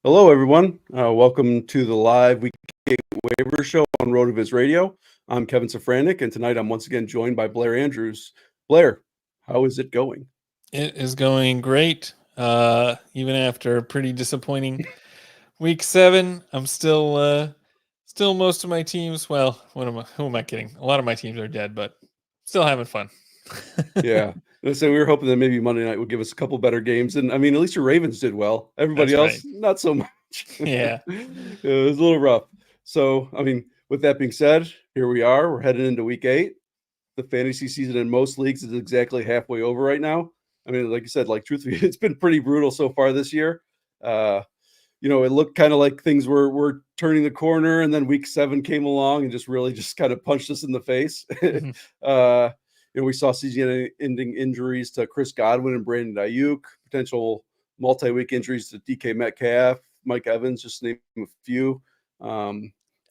Hello, everyone. Welcome to the live Week 8 Waiver Show on Rotoviz Radio. I'm Kevin Szafraniec, and tonight I'm once again joined by Blair Andrews. Blair, how is it going? It is going great. Even after a pretty disappointing week 7, I'm still most of my teams. Well, who am I kidding? A lot of my teams are dead, but still having fun. Yeah. So we were hoping that maybe Monday night would give us a couple better games. And I mean, at least your Ravens did well. Everybody That's right. else, not so much. Yeah. It was a little rough. So, I mean, with that being said, here we are. We're heading into week 8. The fantasy season in most leagues is exactly halfway over right now. I mean, like you said, like truthfully, it's been pretty brutal so far this year. Uh, it looked kind of like things were turning the corner, and then week 7 came along and just really just kind of punched us in the face. uh, we saw season-ending injuries to Chris Godwin and Brandon Ayuk, potential multi-week injuries to DK Metcalf, Mike Evans, just to name a few.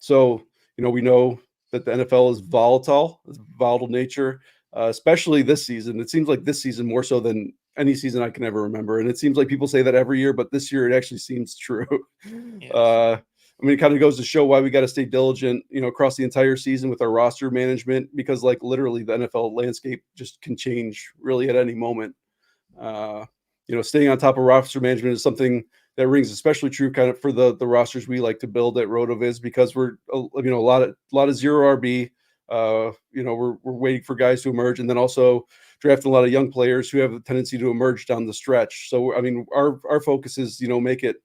So, we know that the NFL is volatile, it's volatile nature, especially this season. It seems like this season more so than any season I can ever remember. And it seems like people say that every year, but this year it actually seems true. Yes. I mean, it kind of goes to show why we got to stay diligent, across the entire season with our roster management, because like literally the NFL landscape just can change really at any moment. Uh, Staying on top of roster management is something that rings especially true kind of for the rosters we like to build at Rotoviz, because we're a lot of zero RB. We're waiting for guys to emerge, and then also drafting a lot of young players who have a tendency to emerge down the stretch. So I mean, our focus is make it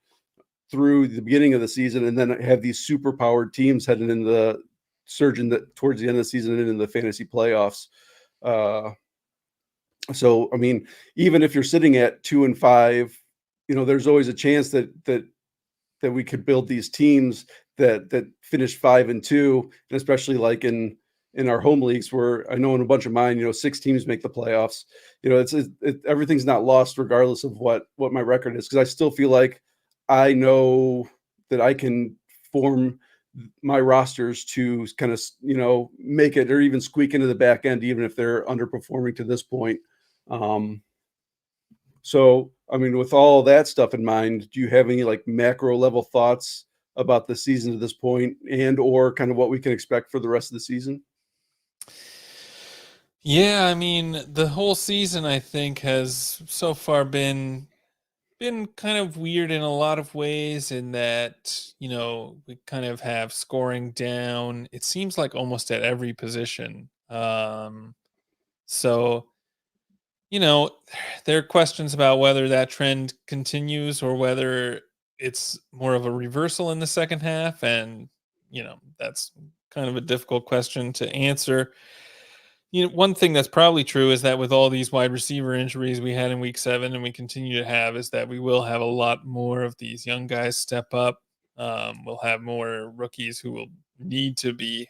through the beginning of the season, and then have these super powered teams heading in the surging that towards the end of the season and in the fantasy playoffs. Uh, so I mean, even if you're sitting at 2-5, there's always a chance that we could build these teams that finish 5-2, and especially like in our home leagues, where I know in a bunch of mine, 6 teams make the playoffs. Everything's not lost regardless of what my record is, because I still feel like I know that I can form my rosters to kind of make it or even squeak into the back end, even if they're underperforming to this point. um so, I mean, with all that stuff in mind, do you have any like macro level thoughts about the season to this point, and or kind of what we can expect for the rest of the season? Yeah, I mean, the whole season I think has so far been kind of weird in a lot of ways, in that we kind of have scoring down, it seems like almost at every position. So you know there are questions about whether that trend continues or whether it's more of a reversal in the second half, and that's kind of a difficult question to answer. One thing that's probably true is that with all these wide receiver injuries we had in week 7 and we continue to have, is that we will have a lot more of these young guys step up. We'll have more rookies who will need to be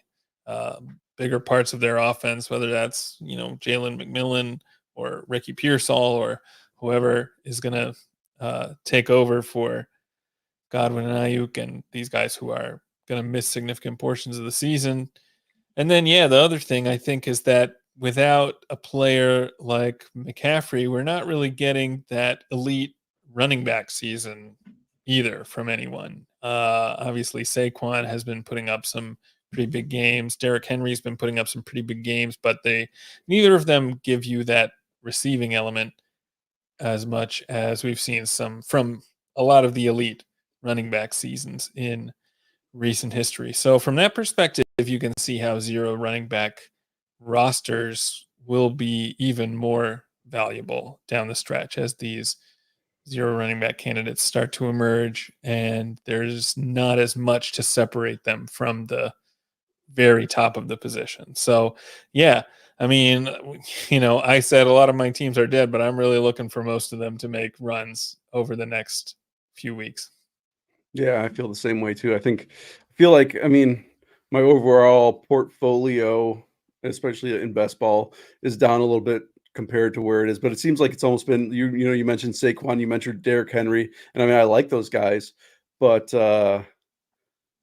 bigger parts of their offense, whether that's, Jalen McMillan or Ricky Pearsall or whoever is going to take over for Godwin and Ayuk and these guys who are going to miss significant portions of the season. And then, yeah, the other thing I think is that without a player like McCaffrey, we're not really getting that elite running back season either from anyone. Obviously, Saquon has been putting up some pretty big games. Derrick Henry's been putting up some pretty big games, but neither of them give you that receiving element as much as we've seen some from a lot of the elite running back seasons in recent history. So from that perspective, you can see how zero running back rosters will be even more valuable down the stretch as these zero running back candidates start to emerge, and there's not as much to separate them from the very top of the position. So, yeah, I mean, I said a lot of my teams are dead, but I'm really looking for most of them to make runs over the next few weeks. Yeah, I feel the same way too. I feel like, I mean, my overall portfolio, especially in best ball, is down a little bit compared to where it is. But it seems like it's almost been you mentioned Saquon, you mentioned Derrick Henry, and I mean I like those guys, but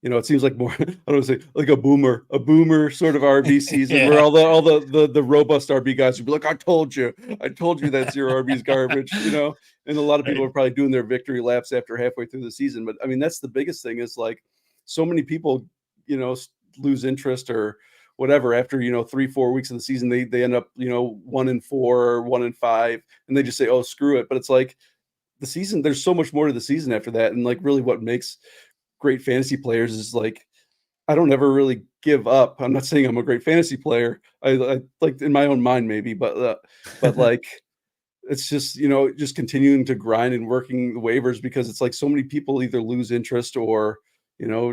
it seems like more, I don't want to say like a boomer sort of RB season where Yeah. all the robust RB guys would be like, I told you that zero RB is garbage, and a lot of people Right. are probably doing their victory laps after halfway through the season. But I mean, that's the biggest thing is like so many people, lose interest or whatever after 3-4 weeks of the season. They end up 1-4 or 1-5, and they just say, oh, screw it. But it's like the season, there's so much more to the season after that, and like really what makes great fantasy players is like I don't ever really give up. I'm not saying I'm a great fantasy player. I like in my own mind maybe, but like it's just just continuing to grind and working the waivers because it's like so many people either lose interest or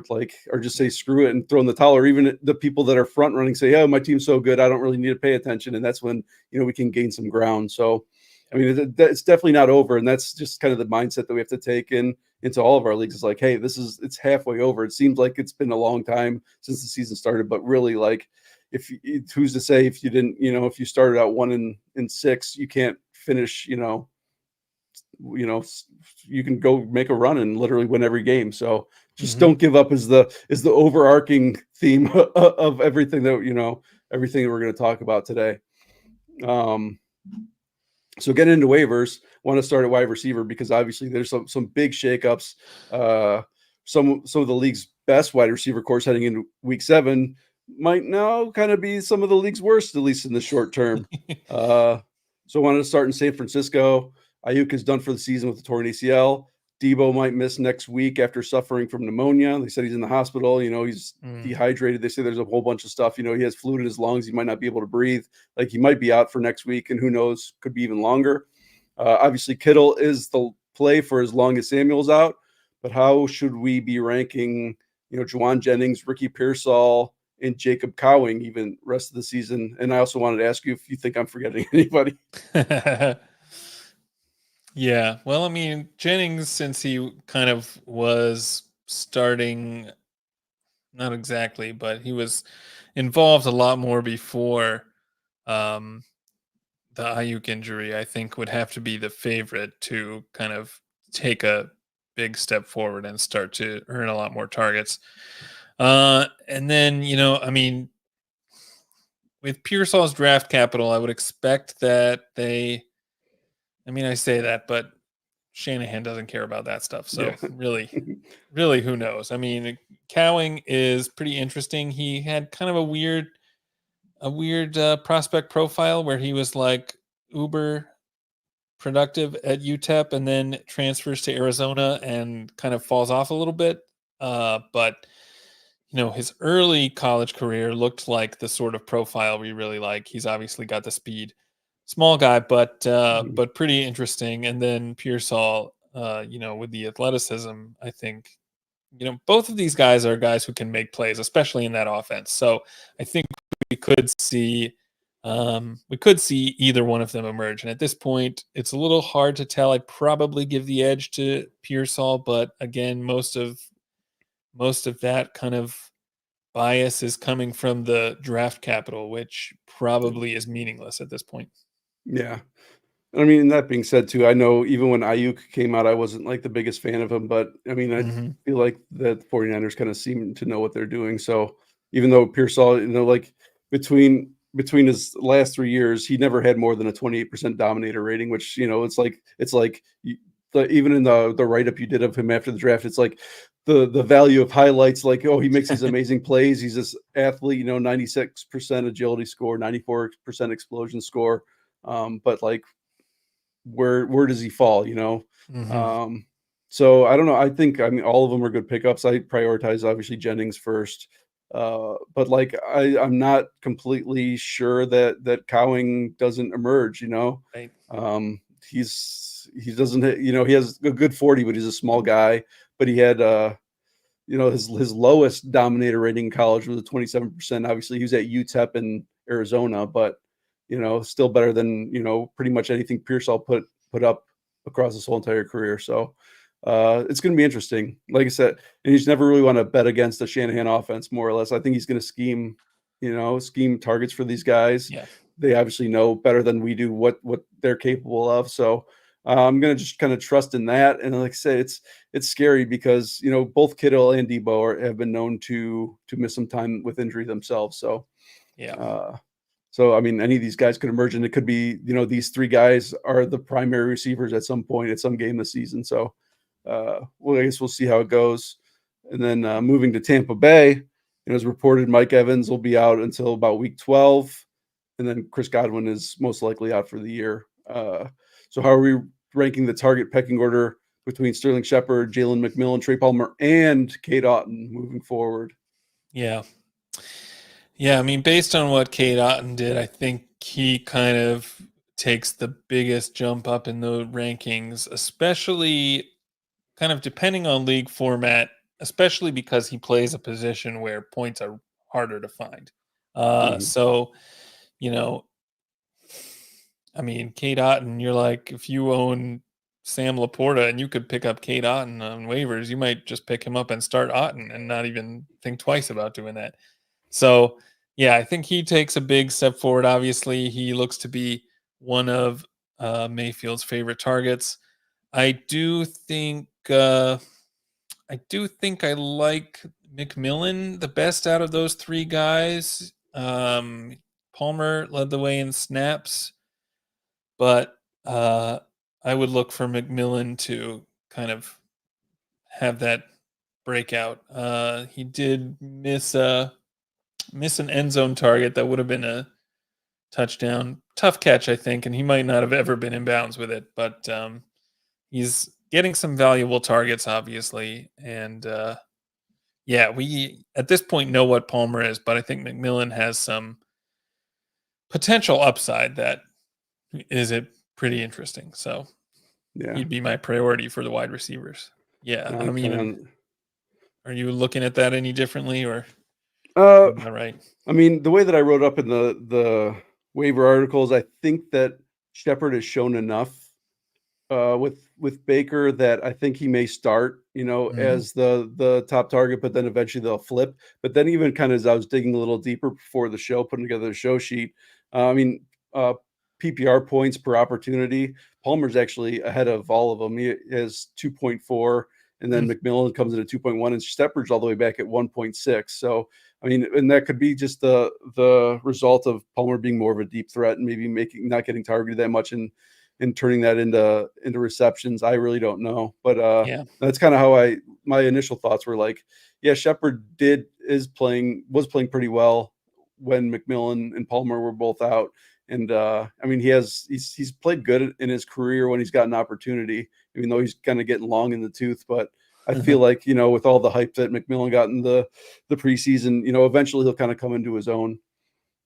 like or just say screw it and throw in the towel, or even the people that are front running say, oh, my team's so good I don't really need to pay attention, and that's when we can gain some ground. So I mean it's definitely not over, and that's just kind of the mindset that we have to take into all of our leagues. Is like, hey, it's halfway over. It seems like it's been a long time since the season started, but really, like, who's to say if you didn't, if you started out 1-6, you can't finish, you can go make a run and literally win every game. So just Mhm. don't give up is the overarching theme of everything everything that we're going to talk about today. Um, so getting into waivers, want to start at wide receiver because obviously there's some big shakeups. Some of the league's best wide receiver course heading into week 7 might now kind of be some of the league's worst, at least in the short term. So I wanted to start in San Francisco. Ayuk is done for the season with a torn ACL. Debo might miss next week after suffering from pneumonia. They said he's in the hospital. He's dehydrated. They say there's a whole bunch of stuff. He has fluid in his lungs. He might not be able to breathe. Like he might be out for next week, and who knows, could be even longer. Obviously, Kittle is the play for as long as Samuel's out. But how should we be ranking, Juwan Jennings, Ricky Pearsall, and Jacob Cowing even rest of the season? And I also wanted to ask you if you think I'm forgetting anybody. Yeah. Well, I mean, Jennings, since he kind of was starting, not exactly, but he was involved a lot more before um, the Ayuk injury, I think would have to be the favorite to kind of take a big step forward and start to earn a lot more targets. And then, I mean, with Pearsall's draft capital, I would expect that I mean, I say that, but Shanahan doesn't care about that stuff. Yeah. So really, who knows? I mean, Cowing is pretty interesting. He had kind of a weird prospect profile where he was like uber productive at UTEP and then transfers to Arizona and kind of falls off a little bit. But his early college career looked like the sort of profile we really like. He's obviously got the speed, small guy, but pretty interesting. And then Pearsall, with the athleticism, I think both of these guys are guys who can make plays, especially in that offense. So I think we could see either one of them emerge. And at this point, it's a little hard to tell. I'd probably give the edge to Pearsall, but again, most of that kind of bias is coming from the draft capital, which probably is meaningless at this point. Yeah. I mean, that being said, too, I know even when Ayuk came out, I wasn't like the biggest fan of him, but I mean, I Hmm. feel like the 49ers kind of seem to know what they're doing. So even though Pearsall, like between his last 3 years, he never had more than a 28% dominator rating, which, even in the write up you did of him after the draft, it's like the value of highlights, like, oh, he makes these amazing plays. He's this athlete, 96% agility score, 94% explosion score. But like, where does he fall? Hmm. Um, so I don't know. I mean all of them are good pickups. I prioritize obviously Jennings first, but like I'm not completely sure that Cowing doesn't emerge. Right. He doesn't he has a good 40, but he's a small guy. But he had his lowest dominator rating in college was a 27%. Obviously, he was at UTEP in Arizona, but still better than pretty much anything Pearsall put up across his whole entire career. So it's going to be interesting. Like I said, and he's never really want to bet against the Shanahan offense, more or less. I think he's going to scheme targets for these guys. Yeah. They obviously know better than we do what they're capable of. So I'm gonna just kind of trust in that. And like I said, it's scary because both Kittle and Debo have been known to miss some time with injury themselves. So Yeah. uh, so I mean, any of these guys could emerge, and it could be these three guys are the primary receivers at some point at some game this season. So well, I guess we'll see how it goes. And then moving to Tampa Bay, as reported, Mike Evans will be out until about week 12, and then Chris Godwin is most likely out for the year. So how are we ranking the target pecking order between Sterling Shepard, Jalen McMillan, Trey Palmer, and Kate Otten moving forward? Yeah. Yeah. I mean, based on what Kate Otten did, I think he kind of takes the biggest jump up in the rankings, especially kind of depending on league format, especially because he plays a position where points are harder to find. Mhm. So, you know, I mean, Kate Otten, you're like, if you own Sam Laporta and you could pick up Kate Otten on waivers, you might just pick him up and start Otten and not even think twice about doing that. So, yeah, I think he takes a big step forward. Obviously, he looks to be one of Mayfield's favorite targets. I do think I like McMillan the best out of those three guys. Palmer led the way in snaps, but I would look for McMillan to kind of have that breakout. He did miss an end zone target that would have been a touchdown. Tough catch, I think, and he might not have ever been in bounds with it, but he's getting some valuable targets, obviously, and yeah, we at this point know what Palmer is, but I think McMillan has some potential upside that is it pretty interesting. So Yeah, he'd be my priority for the wide receivers. Yeah, I okay. mean, are you looking at that any differently, or Uh, am I right? I mean, the way that I wrote up in the waiver articles, I think that Shepard has shown enough with Baker that I think he may start, Mhm. as the top target, but then eventually they'll flip. But then even kind of as I was digging a little deeper before the show, putting together the show sheet, I mean, PPR points per opportunity, Palmer's actually ahead of all of them. He has 2.4, and then Mm. McMillan comes in at 2.1, and Shepard's all the way back at 1.6. So I mean, and that could be just the result of Palmer being more of a deep threat and maybe not getting targeted that much and turning that into receptions. I really don't know, but Yeah. that's kind of how my initial thoughts were like, yeah, Shepard was playing pretty well when McMillan and Palmer were both out, and I mean he's played good in his career when he's got an opportunity, even though he's kind of getting long in the tooth, but. I feel like with all the hype that McMillan got in the preseason, eventually he'll kind of come into his own.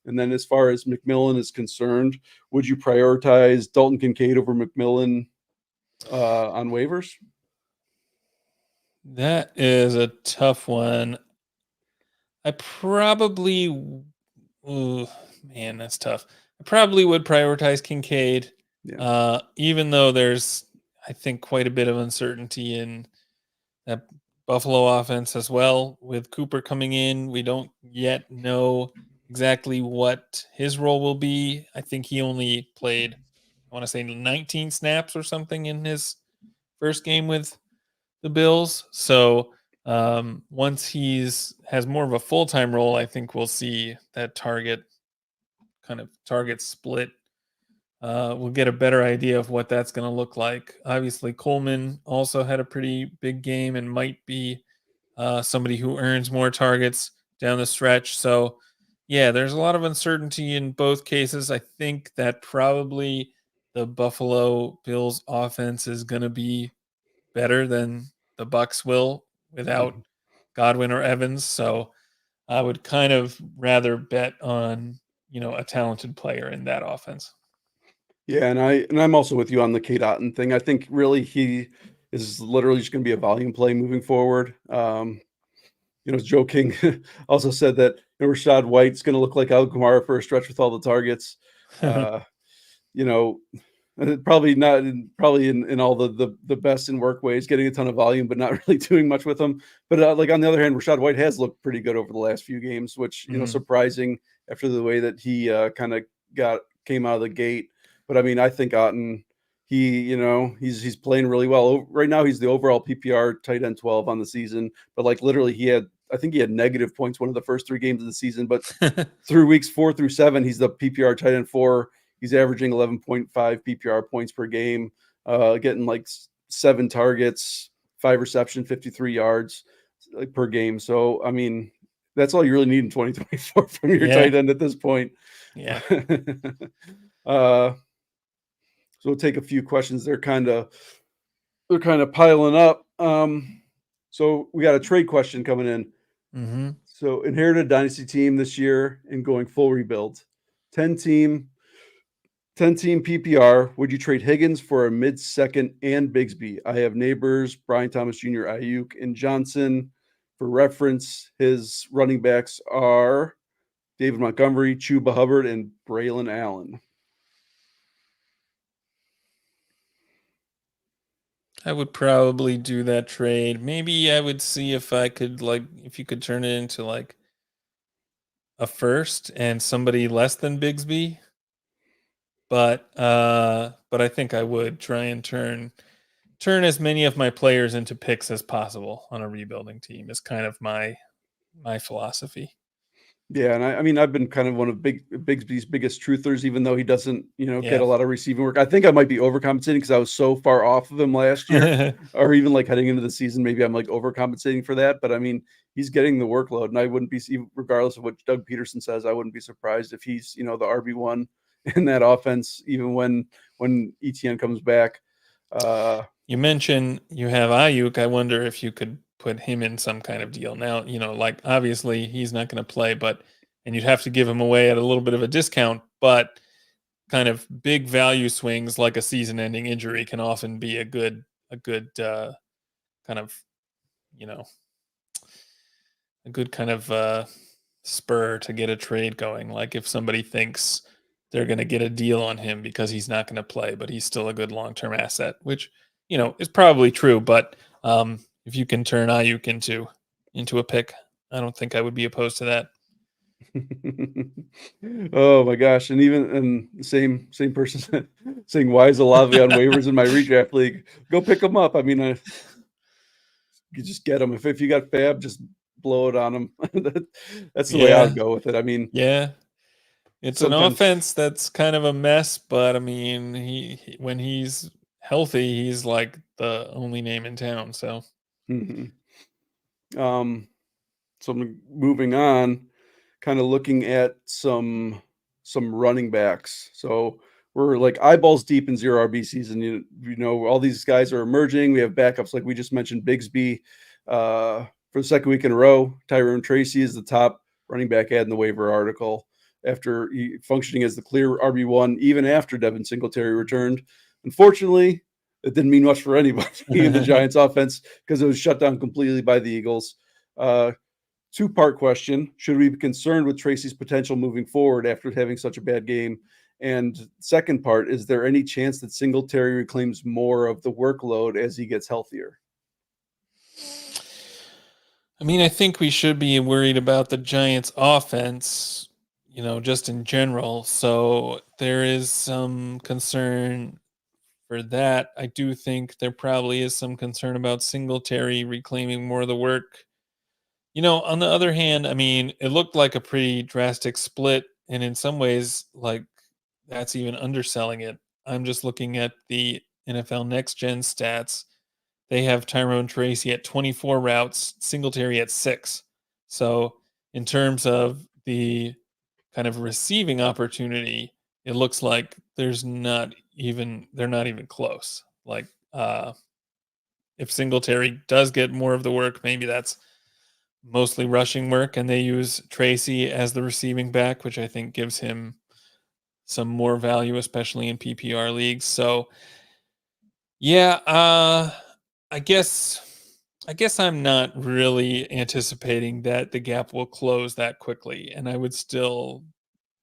And then as far as McMillan is concerned, would you prioritize Dalton Kincaid over McMillan on waivers? That is a tough one. I probably, ooh, man, that's tough. I probably would prioritize Kincaid, Yeah. even though there's, I think, quite a bit of uncertainty in that Buffalo offense as well. With Cooper coming in, we don't yet know exactly what his role will be. I think he only played, I want to say 19 snaps or something in his first game with the Bills. So once he's has more of a full time role, I think we'll see that target split. We'll get a better idea of what that's going to look like. Obviously, Coleman also had a pretty big game and might be somebody who earns more targets down the stretch. So, yeah, there's a lot of uncertainty in both cases. I think that probably the Buffalo Bills offense is going to be better than the Bucks will without Mhm. Godwin or Evans. So I would kind of rather bet on, a talented player in that offense. Yeah, and I'm also with you on the Kate Otten thing. I think really he is literally just going to be a volume play moving forward. Joe King also said that Rashad White's going to look like Al Kamara for a stretch with all the targets. Uh, you know, probably not probably in all the best in work ways, getting a ton of volume, but not really doing much with them. But like on the other hand, Rashad White has looked pretty good over the last few games, which Mhm. surprising after the way that he kind of got came out of the gate. But I mean, I think Otten he's playing really well. Right now, he's the overall PPR tight end 12 on the season, but like literally I think he had negative points one of the first 3 games of the season, but through weeks 4 through 7, he's the PPR tight end 4. He's averaging 11.5 PPR points per game, getting like 7 targets, 5 reception, 53 yards per game. So, I mean, that's all you really need in 2024 from your tight end at this point. Yeah. So we'll take a few questions. They're kind of piling up. So we got a trade question coming in. Mm-hmm. So inherited dynasty team this year and going full rebuild. 10 team PPR. Would you trade Higgins for a mid-second and Bigsby? I have neighbors, Brian Thomas Jr., Ayuk, and Johnson. For reference, his running backs are David Montgomery, Chuba Hubbard, and Braylon Allen. I would probably do that trade. Maybe I would see if I could if you could turn it into like a first and somebody less than Bigsby. But I think I would try and turn as many of my players into picks as possible on a rebuilding team is kind of my philosophy. Yeah, and I mean, I've been kind of one of Bigsby's biggest truthers, even though he doesn't, get Yeah. a lot of receiving work. I think I might be overcompensating because I was so far off of him last year, or even like heading into the season. Maybe I'm like overcompensating for that. But I mean, he's getting the workload, and I wouldn't be, regardless of what Doug Peterson says, I wouldn't be surprised if he's, the RB1 in that offense, even when ETN comes back. You mentioned you have Ayuk. I wonder if you could put him in some kind of deal. Now, like obviously he's not going to play, and you'd have to give him away at a little bit of a discount, but kind of big value swings like a season-ending injury can often be a good kind of, a good kind of spur to get a trade going. Like if somebody thinks they're going to get a deal on him because he's not going to play, but he's still a good long-term asset, which is probably true. But if you can turn Ayuk into a pick, I don't think I would be opposed to that. Oh my gosh! And the same person saying why is Olave on waivers in my redraft league? Go pick him up. I mean, you just get him. If you got Fab, just blow it on him. That's the way I would go with it. I mean, yeah. It's an sometimes offense that's kind of a mess, but I mean, when he's healthy, he's like the only name in town. So, so I'm moving on, kind of looking at some running backs. So we're like eyeballs deep in zero RB season. All these guys are emerging. We have backups like we just mentioned, Bigsby. For the second week in a row, Tyrone Tracy is the top running back ad in the waiver article after functioning as the clear RB1 even after Devin Singletary returned. Unfortunately, it didn't mean much for anybody in the Giants offense because it was shut down completely by the Eagles. Two-part question. Should we be concerned with Tracy's potential moving forward after having such a bad game? And second part, is there any chance that Singletary reclaims more of the workload as he gets healthier? I mean, I think we should be worried about the Giants offense, just in general. So there is some concern for that. I do think there probably is some concern about Singletary reclaiming more of the work. On the other hand, I mean, it looked like a pretty drastic split, and in some ways, like that's even underselling it. I'm just looking at the NFL Next Gen stats. They have Tyrone Tracy at 24 routes, Singletary at 6. So, in terms of the kind of receiving opportunity, it looks like they're not even close. Like if Singletary does get more of the work, maybe that's mostly rushing work, and they use Tracy as the receiving back, which I think gives him some more value, especially in PPR leagues. So, yeah, I guess I'm not really anticipating that the gap will close that quickly, and I would still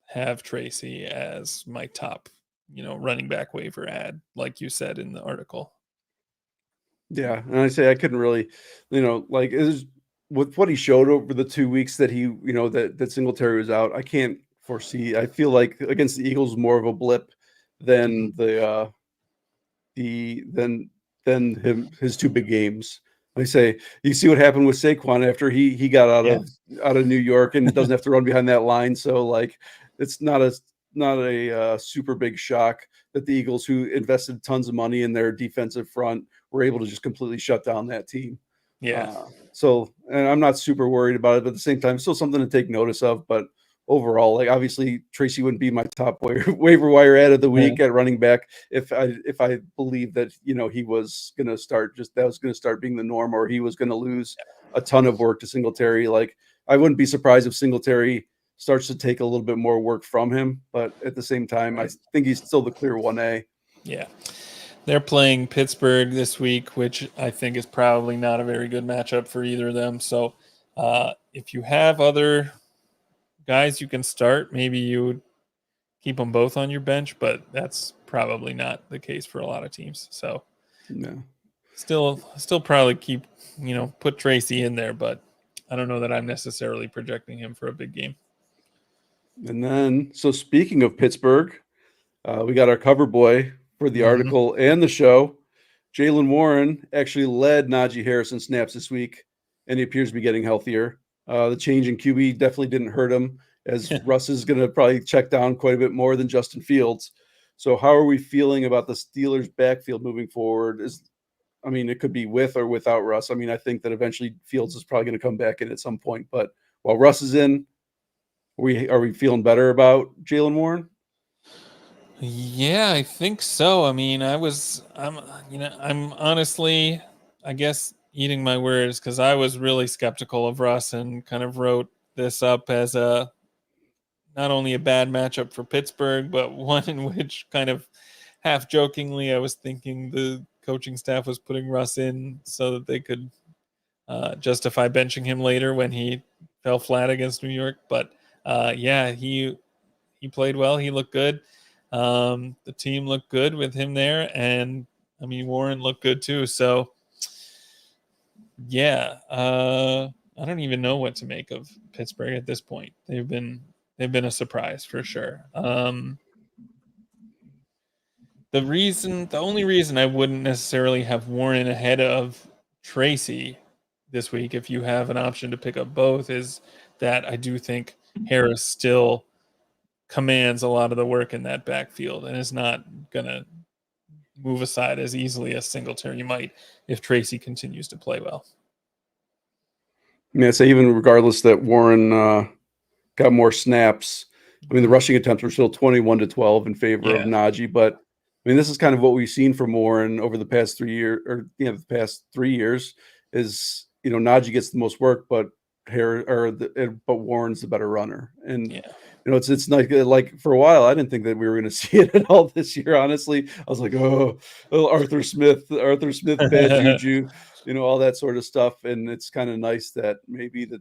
have Tracy as my top, running back waiver ad, like you said in the article. Yeah, and I say I couldn't really, like it was, with what he showed over the 2 weeks that he, that Singletary was out. I can't foresee. I feel like against the Eagles more of a blip than the his two big games. I say, you see what happened with Saquon after he got out of New York and doesn't have to run behind that line. So like, it's not a super big shock that the Eagles, who invested tons of money in their defensive front, were able to just completely shut down that team. Yeah. And I'm not super worried about it, but at the same time, still something to take notice of. But overall, like, obviously Tracy wouldn't be my top waiver wire ad of the week at running back if I believe that, he was going to start, that was going to start being the norm, or he was going to lose a ton of work to Singletary. Like, I wouldn't be surprised if Singletary starts to take a little bit more work from him, but at the same time, I think he's still the clear 1A. Yeah. They're playing Pittsburgh this week, which I think is probably not a very good matchup for either of them. So if you have other guys you can start, maybe you would keep them both on your bench, but that's probably not the case for a lot of teams. So no, still probably keep, put Tracy in there, but I don't know that I'm necessarily projecting him for a big game. And then, so speaking of Pittsburgh, we got our cover boy for the article and the show. Jaylen Warren actually led Najee Harris in snaps this week, and he appears to be getting healthier. The change in QB definitely didn't hurt him, as Russ is going to probably check down quite a bit more than Justin Fields. So how are we feeling about the Steelers' backfield moving forward? It could be with or without Russ. I think that eventually Fields is probably going to come back in at some point. But while Russ is in, are we feeling better about Jaylen Warren? Yeah, I think so. I'm honestly, I guess, eating my words, because I was really skeptical of Russ and kind of wrote this up as not only a bad matchup for Pittsburgh, but one in which, kind of half jokingly, I was thinking the coaching staff was putting Russ in so that they could justify benching him later when he fell flat against New York. But he played well. He looked good. The team looked good with him there, and Warren looked good too. So I don't even know what to make of Pittsburgh at this point. They've been a surprise for sure. The only reason I wouldn't necessarily have Warren ahead of Tracy this week, if you have an option to pick up both, is that I do think Harris still commands a lot of the work in that backfield and is not going to move aside as easily as Singletary might if Tracy continues to play well. Yeah, so even regardless that Warren got more snaps, the rushing attempts were still 21-12 in favor of Najee. But this is kind of what we've seen from Warren over the past 3 years, the past 3 years is, Najee gets the most work, but Warren's the better runner. And it's like for a while I didn't think that we were going to see it at all this year. Honestly, I was like, Arthur Smith, bad juju, all that sort of stuff. And it's kind of nice that maybe that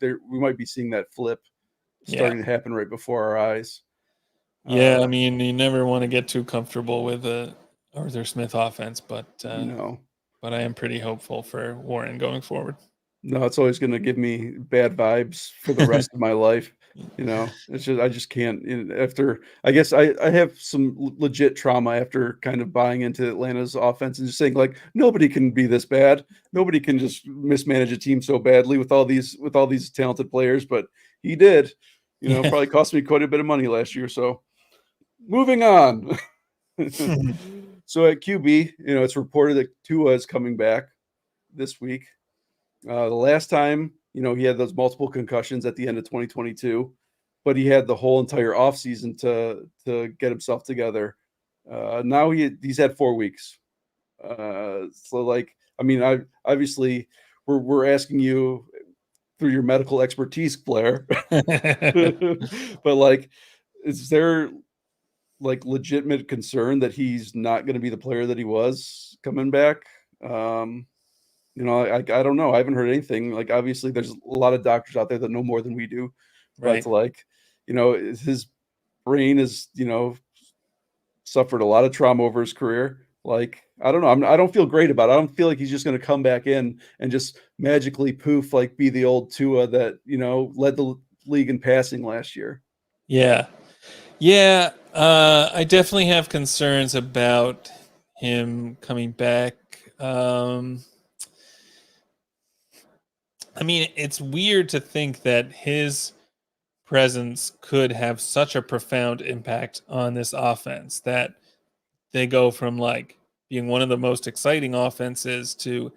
we might be seeing that flip starting to happen right before our eyes. You never want to get too comfortable with the Arthur Smith offense, but but I am pretty hopeful for Warren going forward. No, it's always going to give me bad vibes for the rest of my life. It's just, I just can't. I guess I have some legit trauma after kind of buying into Atlanta's offense and just saying, like, nobody can be this bad. Nobody can just mismanage a team so badly with all these talented players. But he did. Probably cost me quite a bit of money last year. So moving on. So at QB, it's reported that Tua is coming back this week. The last time, he had those multiple concussions at the end of 2022, but he had the whole entire offseason to get himself together. Now he's had 4 weeks. Obviously we're asking you through your medical expertise, Blair, but is there legitimate concern that he's not going to be the player that he was coming back? I don't know. I haven't heard anything. Obviously there's a lot of doctors out there that know more than we do, right? But his brain is, suffered a lot of trauma over his career. I don't know. I don't feel great about it. I don't feel like he's just going to come back in and just magically poof, be the old Tua that, led the league in passing last year. Yeah. I definitely have concerns about him coming back. I mean, it's weird to think that his presence could have such a profound impact on this offense that they go from like being one of the most exciting offenses to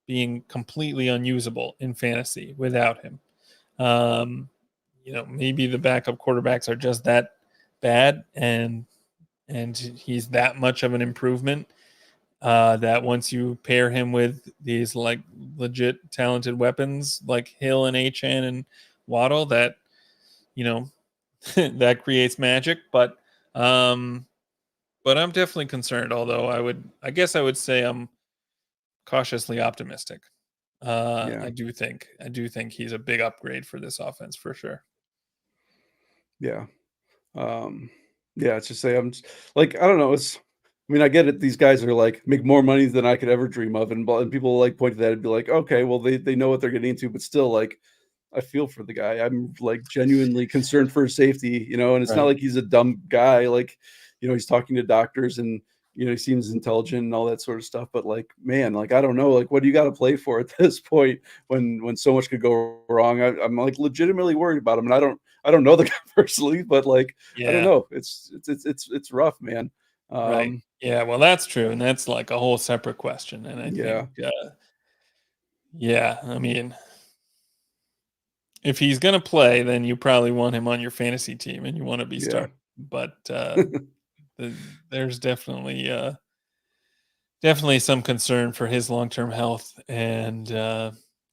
being completely unusable in fantasy without him. Um, maybe the backup quarterbacks are just that bad, and he's that much of an improvement that once you pair him with these like legit talented weapons like Hill and Achan and Waddle, that you know that creates magic. But I'm definitely concerned. Although I guess I would say I'm cautiously optimistic. Yeah. I do think he's a big upgrade for this offense for sure. Yeah. Um, yeah, it's just say like I don't know. I mean, I get it. These guys are like make more money than I could ever dream of, and people like point to that and be like, okay, well they know what they're getting into, but still, like I feel for the guy. I'm like genuinely concerned for his safety, and it's not Right. like he's a dumb guy. Like, he's talking to doctors and he seems intelligent and all that sort of stuff. But like, man, like I don't know, like what do you got to play for at this point when so much could go wrong? I'm like legitimately worried about him, and I don't know the guy personally, but like I don't Yeah. know. It's rough, man. Right. Um, Yeah. Well, that's true, and that's like a whole separate question. And I think, yeah, yeah, I mean, if he's gonna play, then you probably want him on your fantasy team, and you want to be yeah, starting. But there's definitely some concern for his long term health, and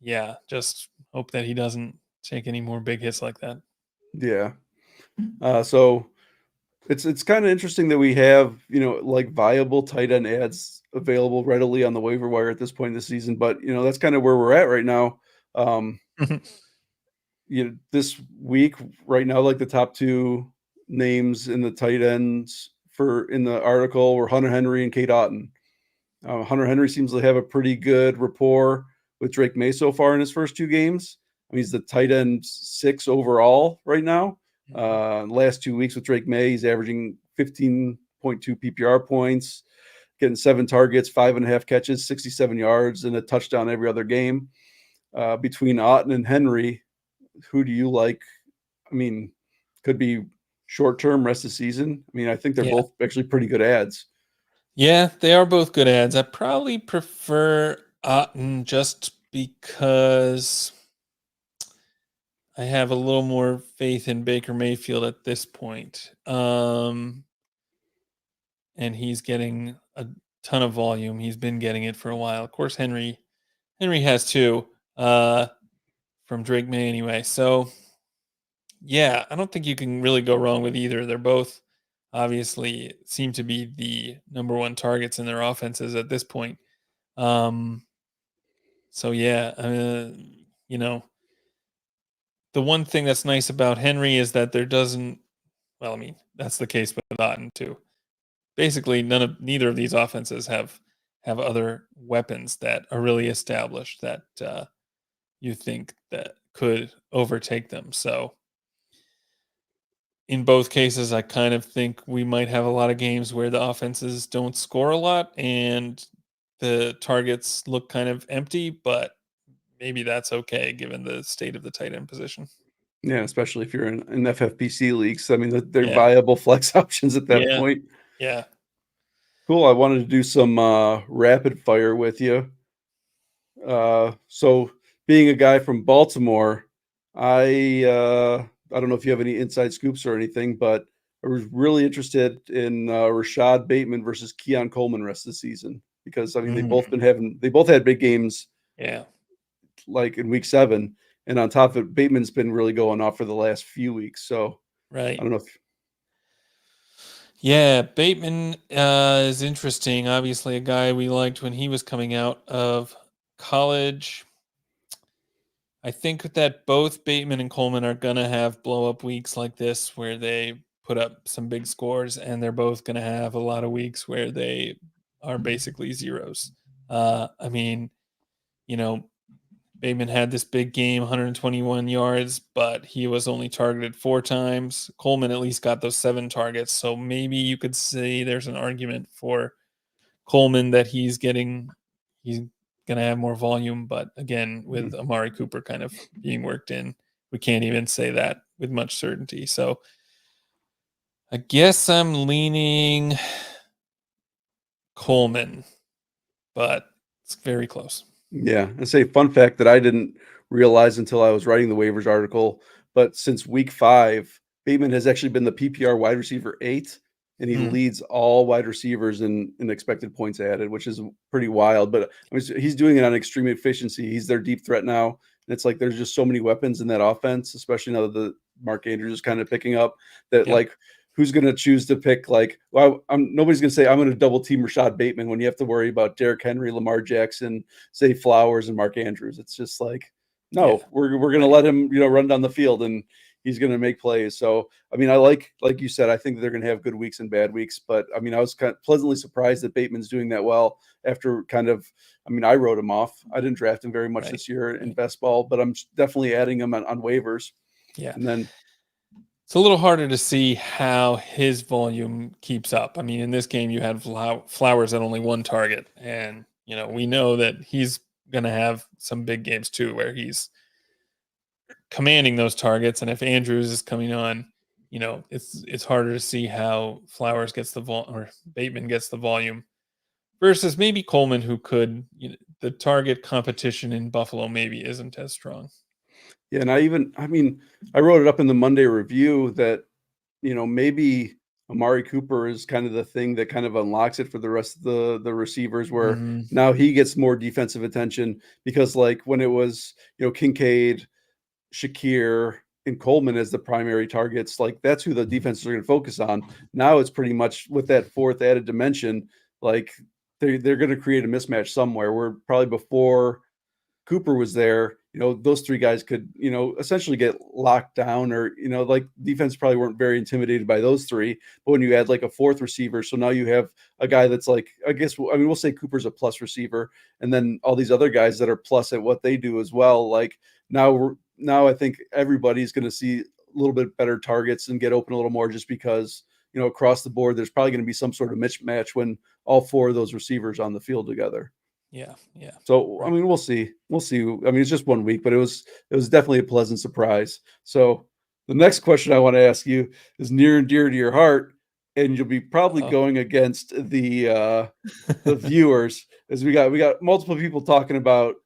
yeah, just hope that he doesn't take any more big hits like that. yeah. So it's kind of interesting that we have, like viable tight end ads available readily on the waiver wire at this point in the season, but that's kind of where we're at right now. Um, this week right now, like the top two names in the tight ends for in the article were Hunter Henry and Kate Otten. Hunter Henry seems to have a pretty good rapport with Drake May so far in his first two games. I mean, he's the tight end 6 overall right now. Last 2 weeks with Drake May, he's averaging 15.2 PPR points, getting 7 targets, 5.5 catches, 67 yards, and a touchdown every other game. Between Otten and Henry, who do you like? I mean, could be short term, rest of the season. I mean, I think they're Yeah. both actually pretty good ads. Yeah, they are both good ads. I probably prefer Otten just because I have a little more faith in Baker Mayfield at this point. And he's getting a ton of volume. He's been getting it for a while. Of course, Henry has too, from Drake May anyway. So yeah, I don't think you can really go wrong with either. They're both obviously seem to be the number one targets in their offenses at this point. Um, so yeah, you know, the one thing that's nice about Henry is that there doesn't. Well, I mean, that's the case with Otten too. Basically, neither of these offenses have other weapons that are really established that you think that could overtake them. So in both cases, I kind of think we might have a lot of games where the offenses don't score a lot and the targets look kind of empty, but maybe that's okay given the state of the tight end position. Yeah, especially if you're in FFPC leagues. I mean, they're Yeah. viable flex options at that Yeah. point. Yeah. Cool. I wanted to do some rapid fire with you. So being a guy from Baltimore, I don't know if you have any inside scoops or anything, but I was really interested in Rashad Bateman versus Keon Coleman rest of the season because I mean Mm, they both had big games yeah. like in week 7, and on top of it, Bateman's been really going off for the last few weeks. So I Right. don't know if Yeah, Bateman is interesting. Obviously, a guy we liked when he was coming out of college. I think that both Bateman and Coleman are going to have blow up weeks like this where they put up some big scores, and they're both going to have a lot of weeks where they are basically zeros. I mean, you know, Bateman had this big game, 121 yards, but he was only targeted 4 times. Coleman at least got those 7 targets. So maybe you could say there's an argument for Coleman that he's going to have more volume. But again, with Amari Cooper kind of being worked in, we can't even say that with much certainty. So I guess I'm leaning Coleman, but it's very close. Yeah, and say fun fact that I didn't realize until I was writing the waivers article, but since week 5, Bateman has actually been the PPR wide receiver 8, and he leads all wide receivers in expected points added, which is pretty wild. But I mean, he's doing it on extreme efficiency. He's their deep threat now, and it's like there's just so many weapons in that offense, especially now that the Mark Andrews is kind of picking up. That like who's going to choose to pick like, well, nobody's going to say I'm going to double team Rashad Bateman when you have to worry about Derrick Henry, Lamar Jackson, Zay Flowers, and Mark Andrews. It's just like, no, we're going to let him, run down the field and he's going to make plays. So, I mean, I like you said, I think they're going to have good weeks and bad weeks, but I mean, I was kind of pleasantly surprised that Bateman's doing that well after I wrote him off. I didn't draft him very much this year in best ball, but I'm definitely adding him on waivers. Yeah. And then it's a little harder to see how his volume keeps up. I mean, in this game, you had Flowers at only 1 target. And, we know that he's going to have some big games too, where he's commanding those targets. And if Andrews is coming on, it's harder to see how Flowers gets the or Bateman gets the volume versus maybe Coleman, who could, the target competition in Buffalo maybe isn't as strong. Yeah, and I wrote it up in the Monday review that, maybe Amari Cooper is kind of the thing that kind of unlocks it for the rest of the receivers, where now he gets more defensive attention because like when it was, Kincaid, Shakir, and Coleman as the primary targets, like that's who the defenses are going to focus on. Now it's pretty much with that fourth added dimension, like they're going to create a mismatch somewhere where probably before Cooper was there, those 3 guys could, essentially get locked down or, like defense probably weren't very intimidated by those 3. But when you add like a 4th receiver, so now you have a guy that's like, we'll say Cooper's a plus receiver, and then all these other guys that are plus at what they do as well. Like now I think everybody's going to see a little bit better targets and get open a little more just because, across the board, there's probably going to be some sort of mismatch when all 4 of those receivers on the field together. Yeah. So, I mean, we'll see. I mean, it's just 1 week, but it was definitely a pleasant surprise. So the next question I want to ask you is near and dear to your heart, and you'll be probably going against the viewers, as we got multiple people talking about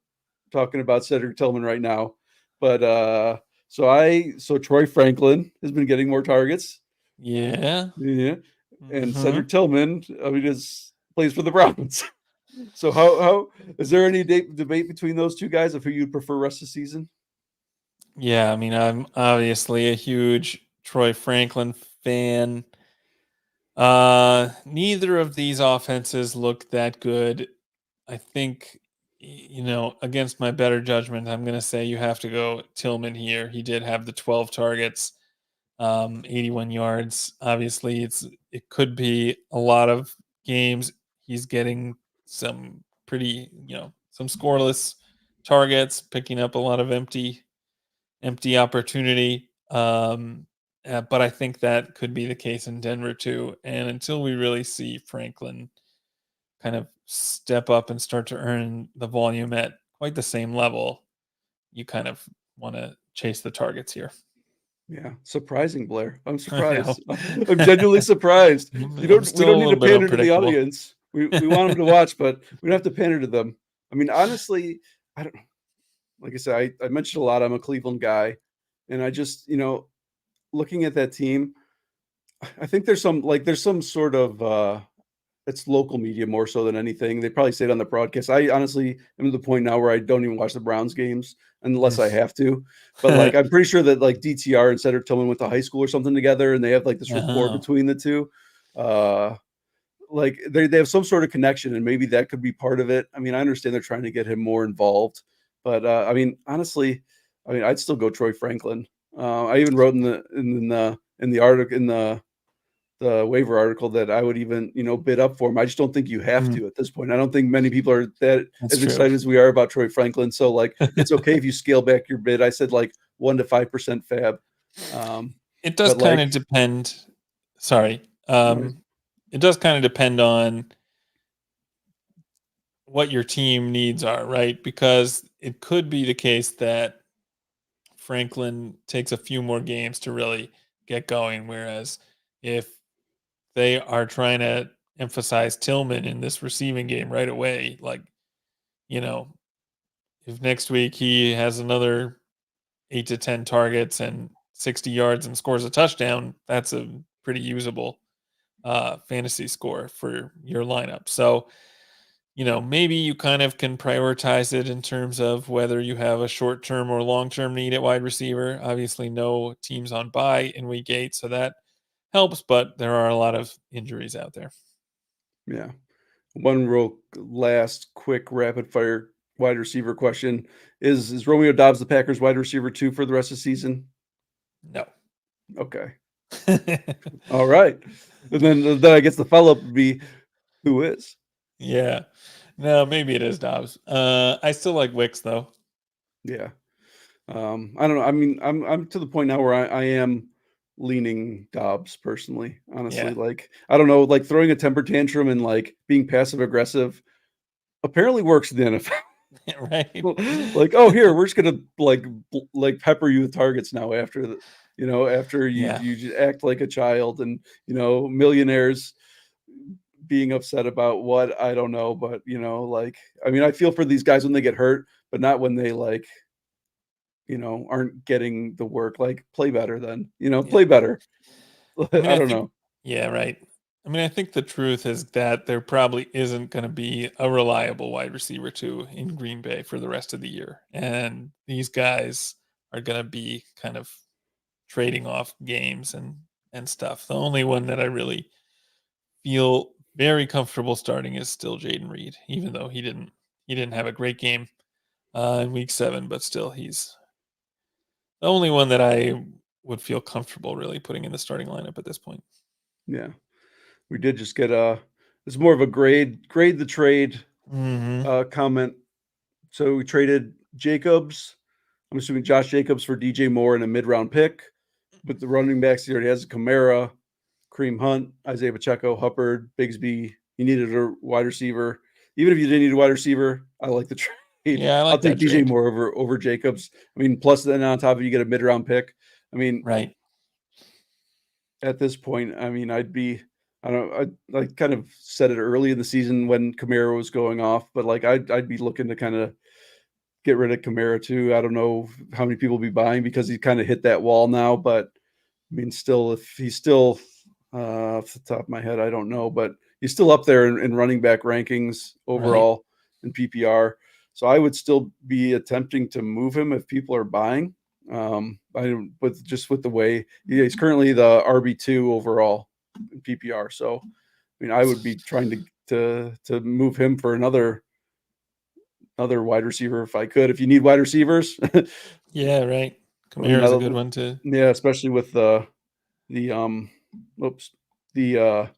Cedric Tillman right now. But so Troy Franklin has been getting more targets. Yeah. And Cedric Tillman, plays for the Browns. So how is there any debate between those 2 guys of who you'd prefer rest of the season? Yeah, I mean, I'm obviously a huge Troy Franklin fan. Neither of these offenses look that good. I think, against my better judgment, I'm going to say you have to go Tillman here. He did have the 12 targets, 81 yards. Obviously, it could be a lot of games. He's getting some pretty, some scoreless targets, picking up a lot of empty opportunity. But I think that could be the case in Denver too. And until we really see Franklin kind of step up and start to earn the volume at quite the same level, you kind of want to chase the targets here. Yeah, surprising, Blair. I'm surprised. I'm genuinely surprised. We don't need to pander to the audience. We want them to watch, but we don't have to pander to them. I mean, honestly, I don't. Like I said, I mentioned a lot. I'm a Cleveland guy, and I just looking at that team, I think there's some sort of it's local media more so than anything. They probably say it on the broadcast. I honestly am to the point now where I don't even watch the Browns games unless I have to. But like I'm pretty sure that like DTR and Cedric Tillman went to high school or something together, and they have like this rapport between the 2. Like they have some sort of connection, and maybe that could be part of it. I mean, I understand they're trying to get him more involved, but I mean, honestly, I'd still go Troy Franklin. I even wrote in the article in the waiver article that I would even, bid up for him. I just don't think you have to at this point. I don't think many people are as excited as we are about Troy Franklin. So like, it's okay if you scale back your bid. I said like 1 to 5% fab. It does kind of depend. Sorry. It does kind of depend on what your team needs are, right? Because it could be the case that Franklin takes a few more games to really get going. Whereas if they are trying to emphasize Tillman in this receiving game right away, like, you know, if next week he has another 8 to 10 targets and 60 yards and scores a touchdown, that's a pretty usable fantasy score for your lineup. So, maybe you kind of can prioritize it in terms of whether you have a short term or long term need at wide receiver. Obviously, no teams on bye in week 8, so that helps, but there are a lot of injuries out there. Yeah. One real last quick rapid fire wide receiver question. Is Romeo Doubs the Packers wide receiver 2 for the rest of the season? No. Okay. All right. And then I guess the follow-up would be, who is? Yeah. No, maybe it is Dobbs. I still like Wicks though. Yeah. I don't know. I mean, I'm to the point now where I am leaning Dobbs personally, honestly. Yeah. Like, I don't know, like throwing a temper tantrum and like being passive aggressive apparently works in the NFL. Right. Like, oh, here, we're just gonna like pepper you with targets now after after Yeah. you just act like a child, and millionaires being upset about what, I don't know, but like, I mean, I feel for these guys when they get hurt, but not when they like aren't getting the work. Like, play better then, Yeah. play better. I mean, I I don't think, know. yeah, right. I mean, I think the truth is that there probably isn't going to be a reliable wide receiver 2 in Green Bay for the rest of the year. And these guys are going to be kind of trading off games and stuff. The only one that I really feel very comfortable starting is still Jaden Reed, even though he didn't have a great game in week 7, but still he's the only one that I would feel comfortable really putting in the starting lineup at this point. Yeah, we did just get it's more of a grade the trade Mm-hmm. comment. So we traded Jacobs. I'm assuming Josh Jacobs for DJ Moore and a mid-round pick. But the running backs, he already has Kamara, Kareem Hunt, Isaiah Pacheco, Hubbard, Bigsby. He needed a wide receiver. Even if you didn't need a wide receiver, I like the trade. Yeah, I I'll like take that DJ trade. Moore over Jacobs. I mean, plus then on top of it, you get a mid-round pick. I mean, Right. at this point, I mean, I don't I kind of said it early in the season when Kamara was going off, but like I'd be looking to kind of get rid of Kamara too. I don't know how many people will be buying because he kind of hit that wall now, but I mean, still, if he's still off the top of my head, I don't know, but he's still up there in running back rankings Right. overall in PPR. So I would still be attempting to move him if people are buying. With the way he's currently the RB2 overall in PPR. So I mean, I would be trying to move him for another wide receiver if I could. If you need wide receivers, Yeah, right. I mean, Kamara is a good one too. yeah, especially with the oops, the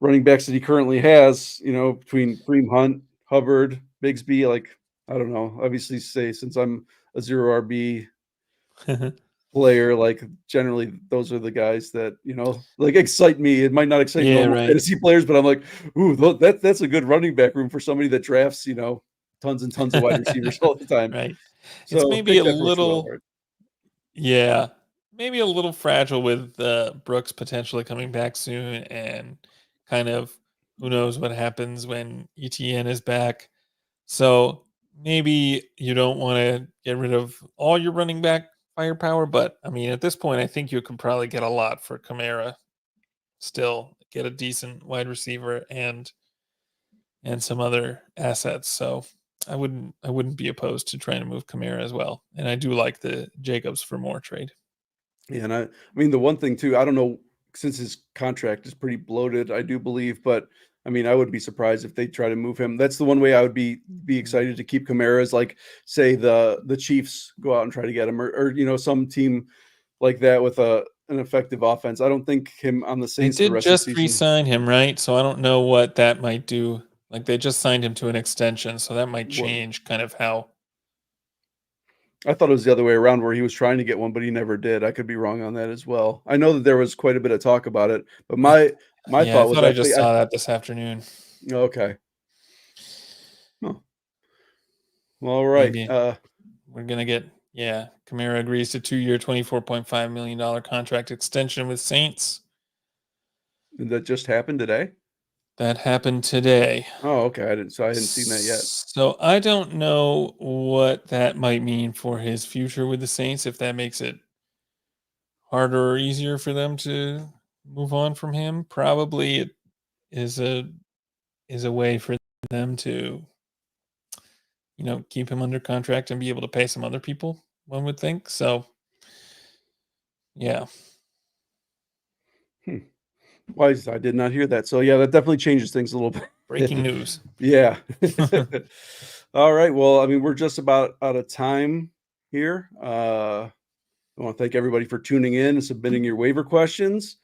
running backs that he currently has, between Kareem Hunt, Hubbard, Bigsby. Like, I don't know. Obviously, say since I'm a zero RB player, like generally those are the guys that like excite me. It might not excite Yeah, normal right. fantasy players, but I'm like, ooh, that's a good running back room for somebody that drafts tons and tons of wide receivers all the time. Right. It's So maybe pick a that first little, wildcard. yeah, maybe a little fragile with Brooks potentially coming back soon, and kind of who knows what happens when ETN is back. So maybe you don't want to get rid of all your running back firepower, but I mean, at this point, I think you could probably get a lot for Kamara. Still get a decent wide receiver and some other assets. So I wouldn't be opposed to trying to move Kamara as well. And I do like the Jacobs for more trade. Yeah, and I mean the one thing too, I don't know, since his contract is pretty bloated, I do believe, but I mean I would be surprised if they try to move him. That's the one way I would be Mm. excited to keep Kamara is like say the Chiefs go out and try to get him, or some team like that with an effective offense. I don't think him on the They Saints the did rest of the just season re-sign him, right? So I don't know what that might do. Like they just signed him to an extension, so that might would. change kind of how. I thought it was the other way around where he was trying to get one, but he never did. I could be wrong on that as well. I know that there was quite a bit of talk about it, but I my Yeah, I thought was thought I actually just saw that this afternoon. okay. All right. Maybe we're gonna get Kamara agrees to 2-year, $24.5 million contract extension with Saints. Did that just happened today? That happened today. Oh, okay. I hadn't seen that yet. So I don't know what that might mean for his future with the Saints, if that makes it harder or easier for them to move on from him. Probably it is a way for them to, keep him under contract and be able to pay some other people, one would think. So yeah. Hmm. Wise, I did not hear that. So yeah, that definitely changes things a little bit. Breaking news. Yeah. All right. Well, I mean, we're just about out of time here. I want to thank everybody for tuning in and submitting your waiver questions.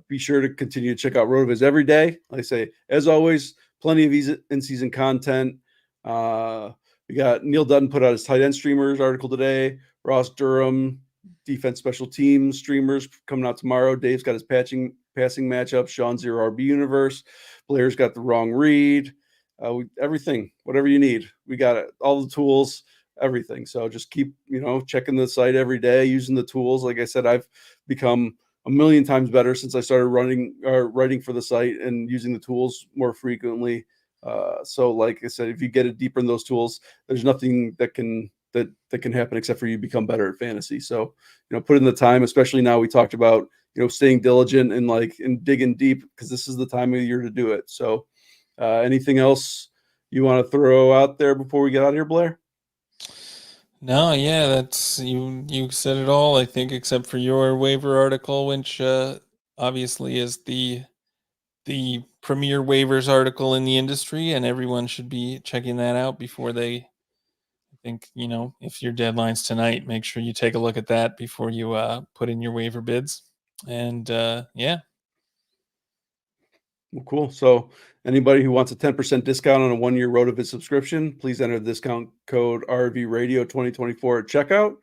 Be sure to continue to check out RotoViz every day. Like I say, as always, plenty of in-season content. We got Neil Dutton put out his tight end streamers article today. Ross Durham, defense special teams streamers coming out tomorrow. Dave's got his passing matchup. Sean Zero RB Universe. Blair's got the wrong read. Everything, whatever you need, we got it. All the tools, everything. So just keep, checking the site every day, using the tools. Like I said, I've become a million times better since I started writing for the site and using the tools more frequently. So like I said, if you get it deeper in those tools, there's nothing that can happen except for you become better at fantasy. So, put in the time, especially now we talked about, staying diligent and digging deep, because this is the time of the year to do it. So anything else you want to throw out there before we get out of here, Blair? No, yeah, that's you said it all, I think, except for your waiver article, which obviously is the premier waivers article in the industry, and everyone should be checking that out before they, I think, if your deadline's tonight, make sure you take a look at that before you put in your waiver bids. And yeah. Well, cool. So anybody who wants a 10% discount on a 1-year RotoViz subscription, please enter the discount code RV Radio 2024 at checkout.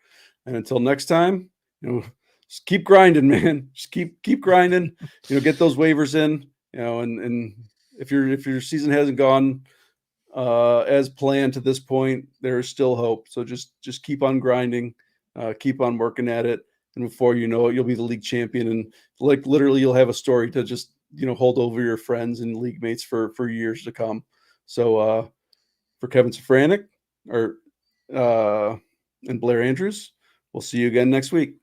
And until next time, just keep grinding, man. Just keep grinding. Get those waivers in. And if your season hasn't gone as planned to this point, there is still hope. So just keep on grinding, keep on working at it, and before you know it, you'll be the league champion. And literally, you'll have a story to just hold over your friends and league mates for years to come. So for Kevin Szafraniec and Blair Andrews, we'll see you again next week.